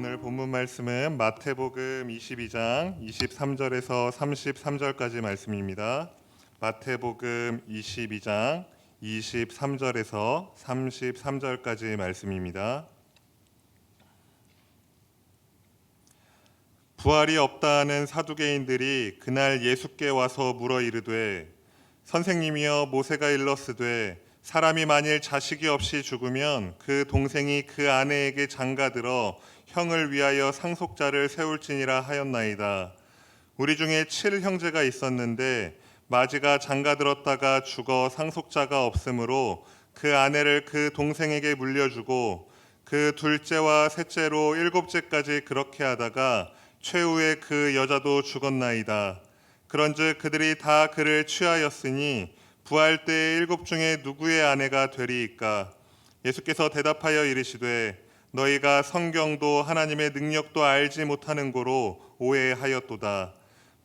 오늘 본문 말씀은 마태복음 22장 23절에서 33절까지 말씀입니다. 마태복음 22장 23절에서 33절까지 말씀입니다. 부활이 없다는 사두개인들이 그날 예수께 와서 물어 이르되 선생님이여 모세가 일렀으되 사람이 만일 자식이 없이 죽으면 그 동생이 그 아내에게 장가들어 형을 위하여 상속자를 세울지니라 하였나이다. 우리 중에 7형제가 있었는데 마지가 장가들었다가 죽어 상속자가 없으므로 그 아내를 그 동생에게 물려주고 그 둘째와 셋째로 7째까지 그렇게 하다가 최후에 그 여자도 죽었나이다. 그런즉 그들이 다 그를 취하였으니 부활 때의 7 중에 누구의 아내가 되리이까? 예수께서 대답하여 이르시되 너희가 성경도 하나님의 능력도 알지 못하는 고로 오해하였도다.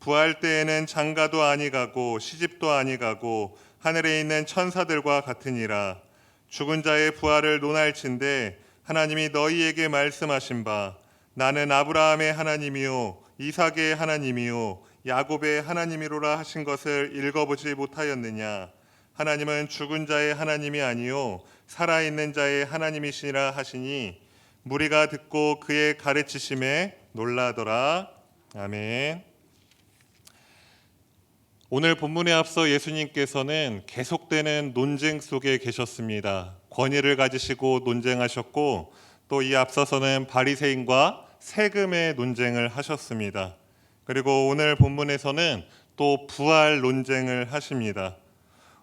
부활 때에는 장가도 아니가고 시집도 아니가고 하늘에 있는 천사들과 같으니라. 죽은 자의 부활을 논할진대 하나님이 너희에게 말씀하신 바 나는 아브라함의 하나님이요 이삭의 하나님이요 야곱의 하나님이로라 하신 것을 읽어보지 못하였느냐? 하나님은 죽은 자의 하나님이 아니요 살아있는 자의 하나님이시라 하시니 무리가 듣고 그의 가르치심에 놀라더라. 아멘. 오늘 본문에 앞서 예수님께서는 계속되는 논쟁 속에 계셨습니다. 권위를 가지시고 논쟁하셨고 또 이 앞서서는 바리새인과 세금의 논쟁을 하셨습니다. 그리고 오늘 본문에서는 또 부활 논쟁을 하십니다.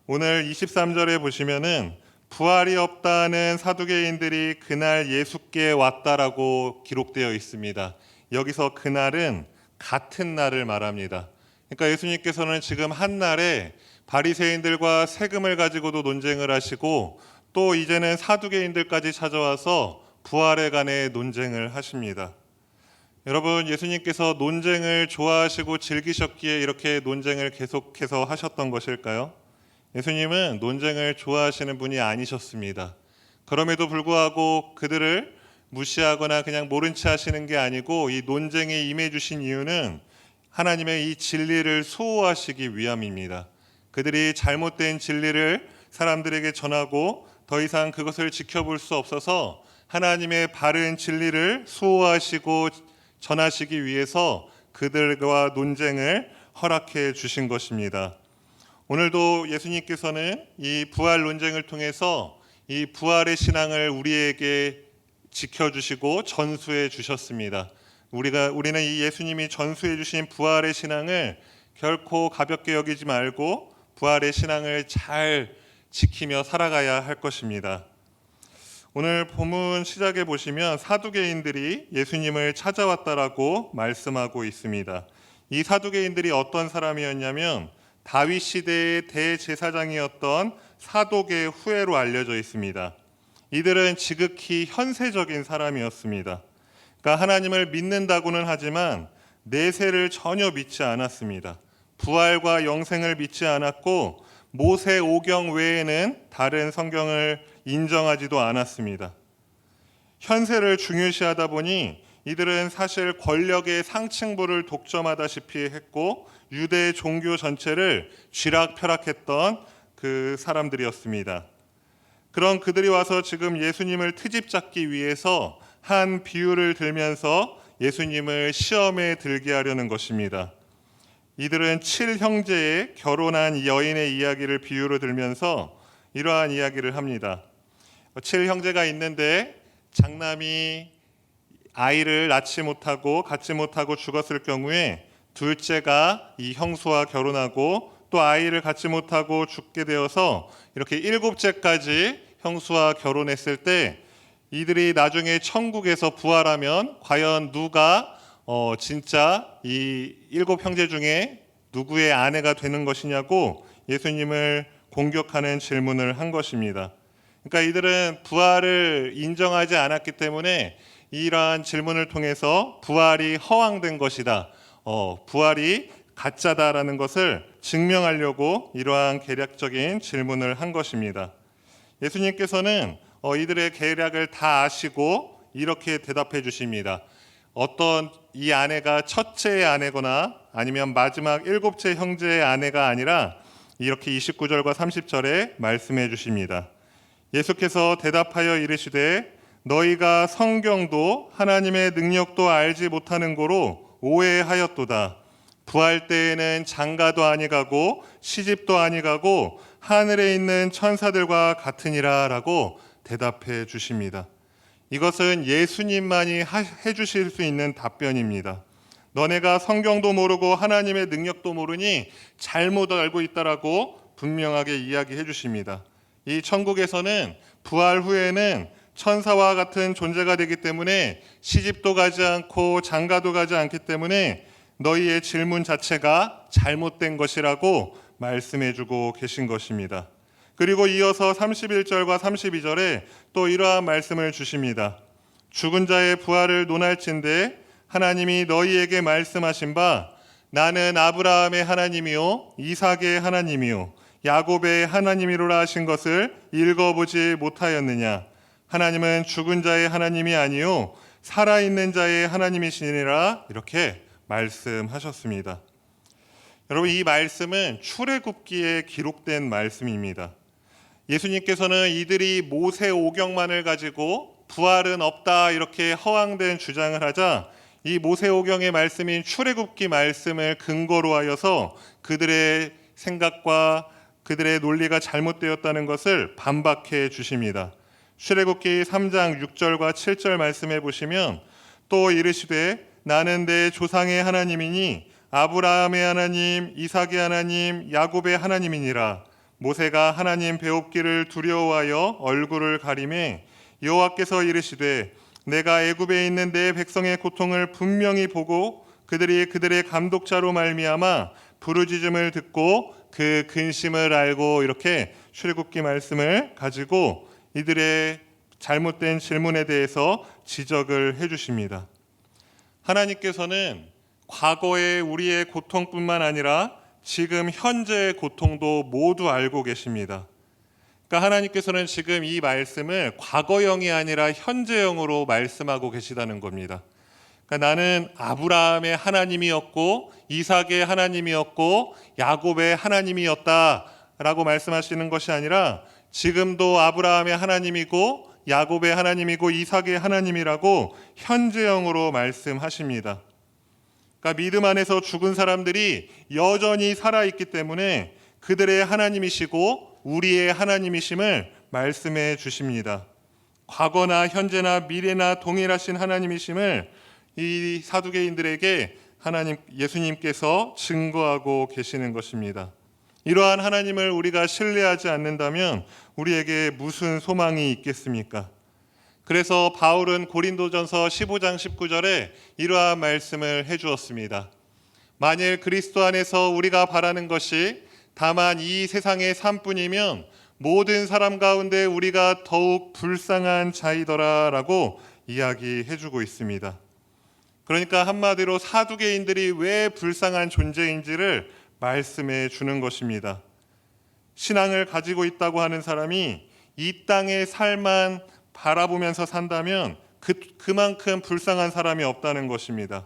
오늘 23절에 보시면은 부활이 없다는 사두개인들이 그날 예수께 왔다라고 기록되어 있습니다. 여기서 그날은 같은 날을 말합니다. 그러니까 예수님께서는 지금 한 날에 바리새인들과 세금을 가지고도 논쟁을 하시고 또 이제는 사두개인들까지 찾아와서 부활에 관해 논쟁을 하십니다. 여러분, 예수님께서 논쟁을 좋아하시고 즐기셨기에 이렇게 논쟁을 계속해서 하셨던 것일까요? 예수님은 논쟁을 좋아하시는 분이 아니셨습니다. 그럼에도 불구하고 그들을 무시하거나 그냥 모른 채 하시는 게 아니고 이 논쟁에 임해 주신 이유는 하나님의 이 진리를 수호하시기 위함입니다. 그들이 잘못된 진리를 사람들에게 전하고 더 이상 그것을 지켜볼 수 없어서 하나님의 바른 진리를 수호하시고 전하시기 위해서 그들과 논쟁을 허락해 주신 것입니다. 오늘도 예수님께서는 이 부활 논쟁을 통해서 이 부활의 신앙을 우리에게 지켜주시고 전수해 주셨습니다. 우리는 이 예수님이 전수해 주신 부활의 신앙을 결코 가볍게 여기지 말고 부활의 신앙을 잘 지키며 살아가야 할 것입니다. 오늘 본문 시작에 보시면 사두개인들이 예수님을 찾아왔다라고 말씀하고 있습니다. 이 사두개인들이 어떤 사람이었냐면 다윗 시대의 대제사장이었던 사독의 후예로 알려져 있습니다. 이들은 지극히 현세적인 사람이었습니다. 그러니까 하나님을 믿는다고는 하지만 내세를 전혀 믿지 않았습니다. 부활과 영생을 믿지 않았고 모세 오경 외에는 다른 성경을 인정하지도 않았습니다. 현세를 중요시하다 보니 이들은 사실 권력의 상층부를 독점하다시피 했고 유대 종교 전체를 쥐락펴락했던 그 사람들이었습니다. 그런 그들이 와서 지금 예수님을 트집잡기 위해서 한 비유를 들면서 예수님을 시험에 들게 하려는 것입니다. 이들은 7형제의 결혼한 여인의 이야기를 비유로 들면서 이러한 이야기를 합니다. 7형제가 있는데 장남이 아이를 낳지 못하고 갖지 못하고 죽었을 경우에 둘째가 이 형수와 결혼하고 또 아이를 갖지 못하고 죽게 되어서 이렇게 7째까지 형수와 결혼했을 때 이들이 나중에 천국에서 부활하면 과연 누가 진짜 이 7형제 중에 누구의 아내가 되는 것이냐고 예수님을 공격하는 질문을 한 것입니다. 그러니까 이들은 부활을 인정하지 않았기 때문에 이러한 질문을 통해서 부활이 허황된 것이다, 부활이 가짜다라는 것을 증명하려고 이러한 계략적인 질문을 한 것입니다. 예수님께서는 이들의 계략을 다 아시고 이렇게 대답해 주십니다. 어떤 이 아내가 첫째의 아내거나 아니면 마지막 일곱째 형제의 아내가 아니라 이렇게 29절과 30절에 말씀해 주십니다. 예수께서 대답하여 이르시되 너희가 성경도 하나님의 능력도 알지 못하는 고로 오해하였도다. 부활 때에는 장가도 아니가고 시집도 아니가고 하늘에 있는 천사들과 같으니라 라고 대답해 주십니다. 이것은 예수님만이 해주실 수 있는 답변입니다. 너네가 성경도 모르고 하나님의 능력도 모르니 잘못 알고 있다라고 분명하게 이야기해 주십니다. 이 천국에서는 부활 후에는 천사와 같은 존재가 되기 때문에 시집도 가지 않고 장가도 가지 않기 때문에 너희의 질문 자체가 잘못된 것이라고 말씀해 주고 계신 것입니다. 그리고 이어서 31절과 32절에 또 이러한 말씀을 주십니다. 죽은 자의 부활을 논할진대 하나님이 너희에게 말씀하신 바 나는 아브라함의 하나님이요 이삭의 하나님이요 야곱의 하나님이로라 하신 것을 읽어보지 못하였느냐. 하나님은 죽은 자의 하나님이 아니요 살아있는 자의 하나님이시니라 이렇게 말씀하셨습니다. 여러분, 이 말씀은 출애굽기에 기록된 말씀입니다. 예수님께서는 이들이 모세 오경만을 가지고 부활은 없다 이렇게 허황된 주장을 하자 이 모세 오경의 말씀인 출애굽기 말씀을 근거로 하여서 그들의 생각과 그들의 논리가 잘못되었다는 것을 반박해 주십니다. 출애굽기 3장 6절과 7절 말씀해 보시면 또 이르시되 나는 내 조상의 하나님이니 아브라함의 하나님, 이삭의 하나님, 야곱의 하나님이니라. 모세가 하나님 배웁기를 두려워하여 얼굴을 가리매 여호와께서 이르시되 내가 애굽에 있는 내 백성의 고통을 분명히 보고 그들의 감독자로 말미암아 부르짖음을 듣고 그 근심을 알고 이렇게 출애굽기 말씀을 가지고 이들의 잘못된 질문에 대해서 지적을 해주십니다. 하나님께서는 과거의 우리의 고통뿐만 아니라 지금 현재의 고통도 모두 알고 계십니다. 그러니까 하나님께서는 지금 이 말씀을 과거형이 아니라 현재형으로 말씀하고 계시다는 겁니다. 그러니까 나는 아브라함의 하나님이었고 이삭의 하나님이었고 야곱의 하나님이었다라고 말씀하시는 것이 아니라 지금도 아브라함의 하나님이고 야곱의 하나님이고 이삭의 하나님이라고 현재형으로 말씀하십니다. 그러니까 믿음 안에서 죽은 사람들이 여전히 살아있기 때문에 그들의 하나님이시고 우리의 하나님이심을 말씀해 주십니다. 과거나 현재나 미래나 동일하신 하나님이심을 이 사두개인들에게 예수님께서 증거하고 계시는 것입니다. 이러한 하나님을 우리가 신뢰하지 않는다면 우리에게 무슨 소망이 있겠습니까? 그래서 바울은 고린도전서 15장 19절에 이러한 말씀을 해주었습니다. 만일 그리스도 안에서 우리가 바라는 것이 다만 이 세상의 삶뿐이면 모든 사람 가운데 우리가 더욱 불쌍한 자이더라 라고 이야기해주고 있습니다. 그러니까 한마디로 사두개인들이 왜 불쌍한 존재인지를 말씀해 주는 것입니다. 신앙을 가지고 있다고 하는 사람이 이 땅의 삶만 바라보면서 산다면 그만큼 불쌍한 사람이 없다는 것입니다.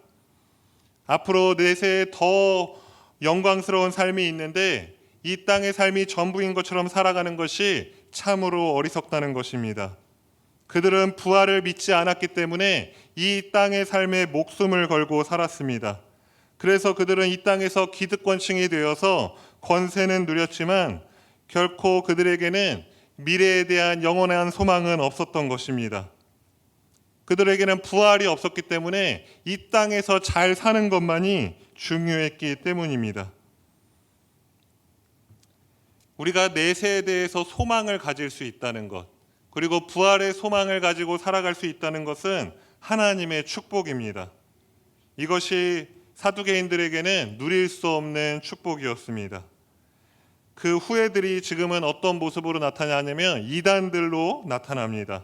앞으로 내세에 더 영광스러운 삶이 있는데 이 땅의 삶이 전부인 것처럼 살아가는 것이 참으로 어리석다는 것입니다. 그들은 부활을 믿지 않았기 때문에 이 땅의 삶에 목숨을 걸고 살았습니다. 그래서 그들은 이 땅에서 기득권층이 되어서 권세는 누렸지만 결코 그들에게는 미래에 대한 영원한 소망은 없었던 것입니다. 그들에게는 부활이 없었기 때문에 이 땅에서 잘 사는 것만이 중요했기 때문입니다. 우리가 내세에 대해서 소망을 가질 수 있다는 것, 그리고 부활의 소망을 가지고 살아갈 수 있다는 것은 하나님의 축복입니다. 이것이 사두개인들에게는 누릴 수 없는 축복이었습니다. 그 후예들이 지금은 어떤 모습으로 나타나냐면 이단들로 나타납니다.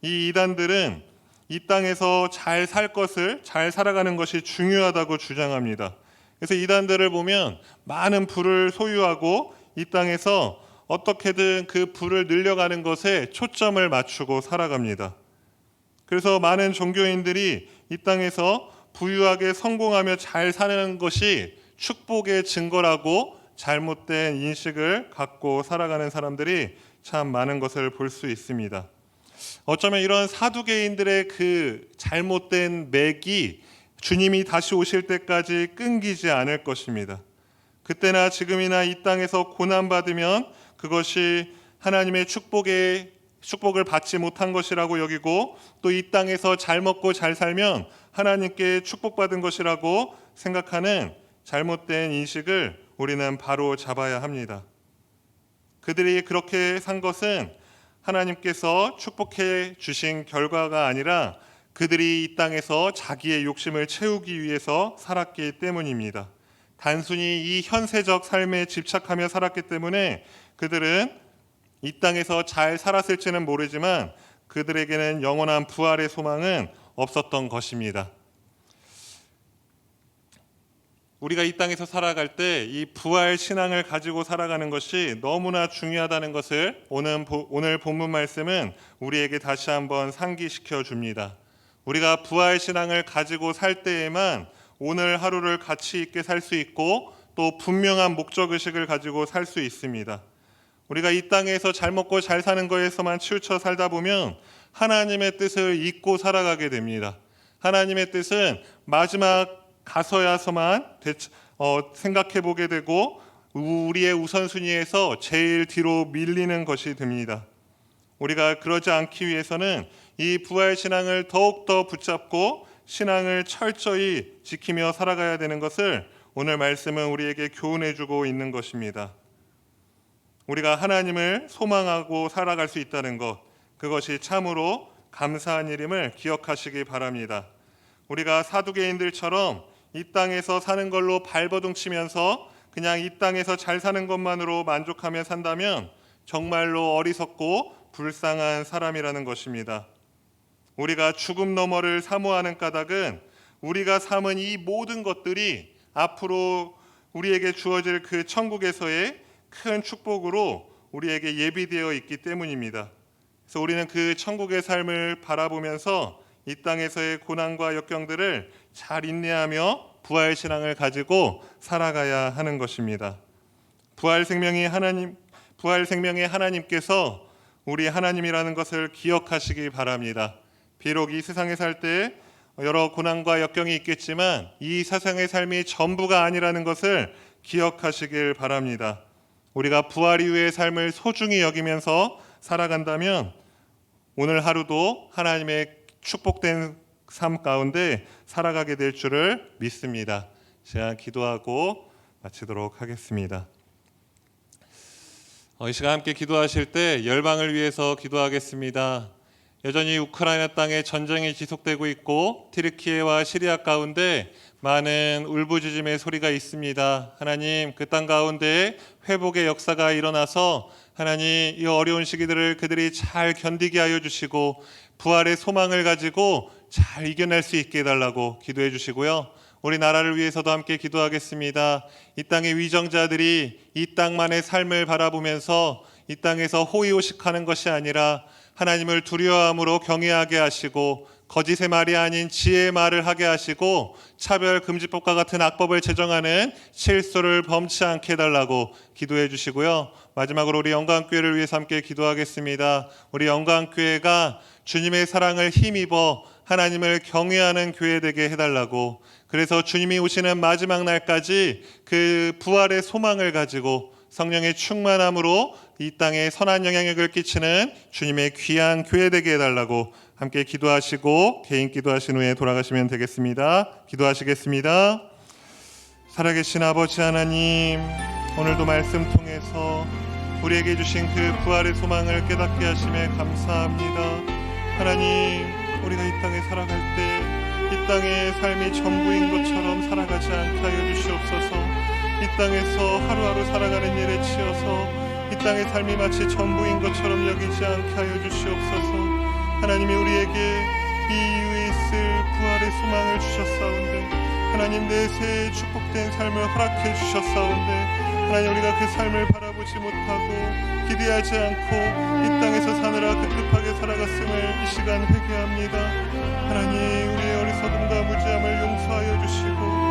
이 이단들은 이 땅에서 잘 살 것을, 잘 살아가는 것이 중요하다고 주장합니다. 그래서 이단들을 보면 많은 부를 소유하고 이 땅에서 어떻게든 그 부를 늘려가는 것에 초점을 맞추고 살아갑니다. 그래서 많은 종교인들이 이 땅에서 부유하게 성공하며 잘 사는 것이 축복의 증거라고 잘못된 인식을 갖고 살아가는 사람들이 참 많은 것을 볼 수 있습니다. 어쩌면 이런 사두개인들의 그 잘못된 맥이 주님이 다시 오실 때까지 끊기지 않을 것입니다. 그때나 지금이나 이 땅에서 고난받으면 그것이 하나님의 축복을 받지 못한 것이라고 여기고, 또 이 땅에서 잘 먹고 잘 살면 하나님께 축복받은 것이라고 생각하는 잘못된 인식을 우리는 바로 잡아야 합니다. 그들이 그렇게 산 것은 하나님께서 축복해 주신 결과가 아니라 그들이 이 땅에서 자기의 욕심을 채우기 위해서 살았기 때문입니다. 단순히 이 현세적 삶에 집착하며 살았기 때문에 그들은 이 땅에서 잘 살았을지는 모르지만 그들에게는 영원한 부활의 소망은 없었던 것입니다. 우리가 이 땅에서 살아갈 때 이 부활 신앙을 가지고 살아가는 것이 너무나 중요하다는 것을 오늘 본문 말씀은 우리에게 다시 한번 상기시켜 줍니다. 우리가 부활 신앙을 가지고 살 때에만 오늘 하루를 가치 있게 살 수 있고 또 분명한 목적의식을 가지고 살 수 있습니다. 우리가 이 땅에서 잘 먹고 잘 사는 거에서만 치우쳐 살다 보면 하나님의 뜻을 잊고 살아가게 됩니다. 하나님의 뜻은 마지막 가서야서만 생각해 보게 되고 우리의 우선순위에서 제일 뒤로 밀리는 것이 됩니다. 우리가 그러지 않기 위해서는 이 부활 신앙을 더욱더 붙잡고 신앙을 철저히 지키며 살아가야 되는 것을 오늘 말씀은 우리에게 교훈해 주고 있는 것입니다. 우리가 하나님을 소망하고 살아갈 수 있다는 것, 그것이 참으로 감사한 일임을 기억하시기 바랍니다. 우리가 사두개인들처럼 이 땅에서 사는 걸로 발버둥 치면서 그냥 이 땅에서 잘 사는 것만으로 만족하며 산다면 정말로 어리석고 불쌍한 사람이라는 것입니다. 우리가 죽음 너머를 사모하는 까닭은 우리가 삼은 이 모든 것들이 앞으로 우리에게 주어질 그 천국에서의 큰 축복으로 우리에게 예비되어 있기 때문입니다. 그래서 우리는 그 천국의 삶을 바라보면서 이 땅에서의 고난과 역경들을 잘 인내하며 부활 신앙을 가지고 살아가야 하는 것입니다. 부활 생명의 하나님께서 우리 하나님이라는 것을 기억하시기 바랍니다. 비록 이 세상에 살 때 여러 고난과 역경이 있겠지만 이 세상의 삶이 전부가 아니라는 것을 기억하시길 바랍니다. 우리가 부활 이후의 삶을 소중히 여기면서 살아간다면 오늘 하루도 하나님의 축복된 삶 가운데 살아가게 될 줄을 믿습니다. 제가 기도하고 마치도록 하겠습니다. 이 시간 함께 기도하실 때 열방을 위해서 기도하겠습니다. 여전히 우크라이나 땅에 전쟁이 지속되고 있고 튀르키예와 시리아 가운데 많은 울부짖음의 소리가 있습니다. 하나님, 그 땅 가운데 회복의 역사가 일어나서 하나님 이 어려운 시기들을 그들이 잘 견디게 하여 주시고 부활의 소망을 가지고 잘 이겨낼 수 있게 해달라고 기도해 주시고요. 우리 나라를 위해서도 함께 기도하겠습니다. 이 땅의 위정자들이 이 땅만의 삶을 바라보면서 이 땅에서 호의호식하는 것이 아니라 하나님을 두려워함으로 경외하게 하시고 거짓의 말이 아닌 지혜의 말을 하게 하시고 차별금지법과 같은 악법을 제정하는 실수를 범치 않게 해달라고 기도해 주시고요. 마지막으로 우리 영광교회를 위해서 함께 기도하겠습니다. 우리 영광교회가 주님의 사랑을 힘입어 하나님을 경외하는 교회 되게 해달라고, 그래서 주님이 오시는 마지막 날까지 그 부활의 소망을 가지고 성령의 충만함으로 이 땅에 선한 영향력을 끼치는 주님의 귀한 교회 되게 해달라고 함께 기도하시고 개인 기도하신 후에 돌아가시면 되겠습니다. 기도하시겠습니다. 살아계신 아버지 하나님, 오늘도 말씀 통해서 우리에게 주신 그 부활의 소망을 깨닫게 하심에 감사합니다. 하나님, 우리가 이 땅에 살아갈 때 이 땅의 삶이 전부인 것처럼 살아가지 않게 하여 주시옵소서. 이 땅에서 하루하루 살아가는 일에 치여서 이 땅의 삶이 마치 전부인 것처럼 여기지 않게 하여 주시옵소서. 하나님이 우리에게 이 이후에 있을 부활의 소망을 주셨사온데 하나님 내세의 축복된 삶을 허락해 주셨사온데 하나님 우리가 그 삶을 바라보지 못하고 기대하지 않고 이 땅에서 사느라 급급하게 살아갔음을 이 시간 회개합니다. 하나님, 우리의 어리석은 어둠과 무지함을 용서하여 주시고